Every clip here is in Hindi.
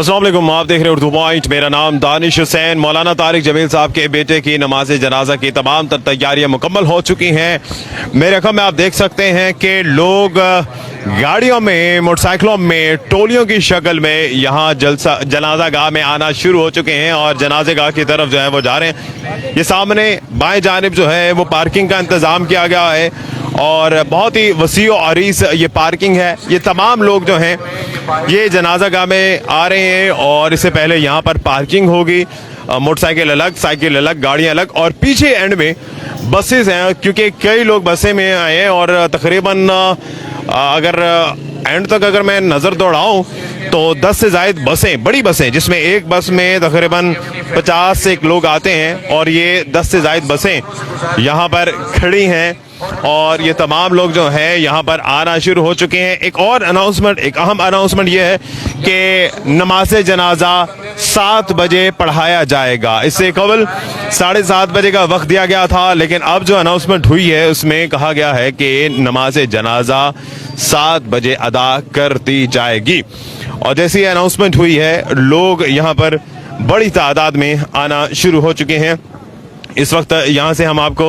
अस्सलाम वालेकुम, आप देख रहे हैं उर्दू पॉइंट। मेरा नाम दानिश हुसैन। मौलाना तारिक जमील साहब के बेटे की नमाज जनाजा की तमाम तर तैयारियां मुकम्मल हो चुकी हैं। मेरे ख्याल में आप देख सकते हैं कि लोग गाड़ियों में, मोटरसाइकिलों में, टोलियों की शक्ल में यहाँ जनाजा गाह में आना शुरू हो चुके हैं और जनाजे गाह की तरफ जो है वो जा रहे हैं। ये सामने बाएं जानिब जो है वो पार्किंग का इंतज़ाम किया गया है और बहुत ही वसी और अरीस ये पार्किंग है। ये तमाम लोग जो हैं ये जनाजा गाह में आ रहे हैं और इससे पहले यहाँ पर पार्किंग होगी। मोटरसाइकिल अलग, साइकिल अलग, गाड़ियाँ अलग और पीछे एंड में बसेस हैं, क्योंकि कई लोग बसें में आए हैं और तकरीबन अगर एंड तक अगर मैं नज़र दौड़ाऊँ तो 10 से ज़ायद बसें, बड़ी बसें, जिसमें एक बस में तकरीबन 50 से लोग आते हैं और ये 10 से ज़ायद बसें यहाँ पर खड़ी हैं और ये तमाम लोग जो हैं यहाँ पर आना शुरू हो चुके हैं। एक और अनाउंसमेंट, एक अहम अनाउंसमेंट ये है कि नमाज जनाजा 7 बजे पढ़ाया जाएगा। इससे कबल 7:30 बजे का वक्त दिया गया था, लेकिन अब जो अनाउंसमेंट हुई है उसमें कहा गया है कि नमाज जनाजा 7 बजे अदा कर दी जाएगी। और जैसी ये अनाउंसमेंट हुई है लोग यहाँ पर बड़ी तादाद में आना शुरू हो चुके हैं। इस वक्त यहाँ से हम आपको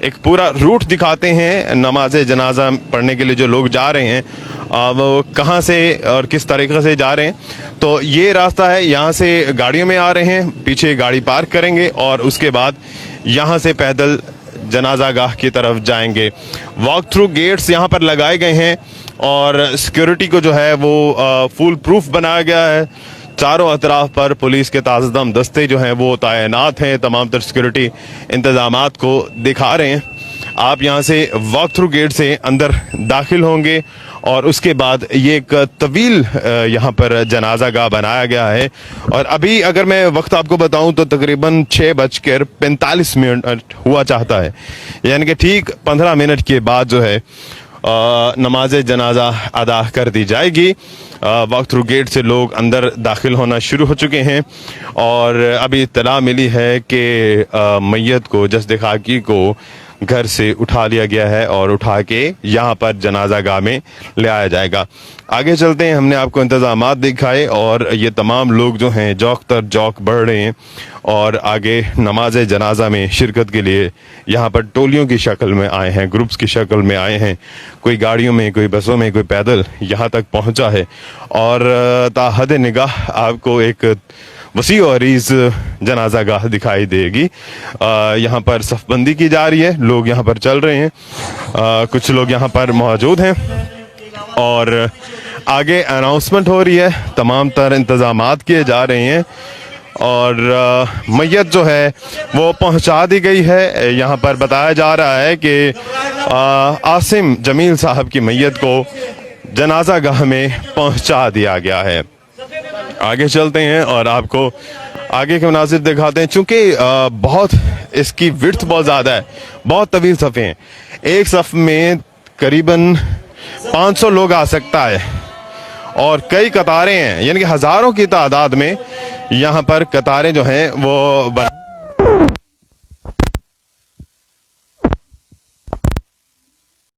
एक पूरा रूट दिखाते हैं नमाज जनाजा पढ़ने के लिए। जो लोग जा रहे हैं वो कहाँ से और किस तरीके से जा रहे हैं। तो ये रास्ता है, यहाँ से गाड़ियों में आ रहे हैं, पीछे गाड़ी पार्क करेंगे और उसके बाद यहाँ से पैदल जनाजा गाह की तरफ जाएंगे। वॉक थ्रू गेट्स यहाँ पर लगाए गए हैं और सिक्योरिटी को जो है वो फुल प्रूफ बनाया गया है। चारों अतराफ पर पुलिस के ताज़दम दस्ते जो हैं वो तैनात हैं, तमाम तर सिक्योरिटी इंतज़ामात को दिखा रहे हैं। आप यहाँ से वॉक थ्रू गेट से अंदर दाखिल होंगे और उसके बाद ये एक तवील यहाँ पर जनाजा गाह बनाया गया है। और अभी अगर मैं वक्त आपको बताऊं तो तकरीबन 6:45 हुआ चाहता है, यानी कि ठीक 15 मिनट के बाद जो है नमाज जनाजा अदा कर दी जाएगी। वॉक थ्रू गेट से लोग अंदर दाखिल होना शुरू हो चुके हैं और अभी इत्तला मिली है कि मैयत को, जस्द खाकी को घर से उठा लिया गया है और उठा के यहाँ पर जनाजा गाह में ले आया जाएगा। आगे चलते हैं, हमने आपको इंतज़ामात दिखाए और ये तमाम लोग जो हैं जौक तर जौक बढ़ रहे हैं और आगे नमाज जनाजा में शिरकत के लिए यहाँ पर टोलियों की शक्ल में आए हैं, ग्रुप्स की शक्ल में आए हैं। कोई गाड़ियों में, कोई बसों में, कोई पैदल यहाँ तक पहुँचा है और ताहद निगाह आपको एक वसी और अरीज जनाजा गाह दिखाई देगी। यहाँ पर सफ़बंदी की जा रही है, लोग यहाँ पर चल रहे हैं, कुछ लोग यहाँ पर मौजूद हैं और आगे अनाउंसमेंट हो रही है, तमाम तर इंतज़ामात किए जा रहे हैं और मैयत जो है वो पहुँचा दी गई है। यहाँ पर बताया जा रहा है कि आसिम जमील साहब की मैयत को जनाजा गाह में पहुँचा दिया गया है। आगे चलते हैं और आपको आगे के मनाजिर दिखाते हैं। चूँकि बहुत इसकी विड्थ बहुत ज़्यादा है, बहुत तवील सफ़े हैं, एक सफ़ में करीबन 500 लोग आ सकता है और कई कतारें हैं, यानी कि हज़ारों की तादाद में यहाँ पर कतारें जो हैं वो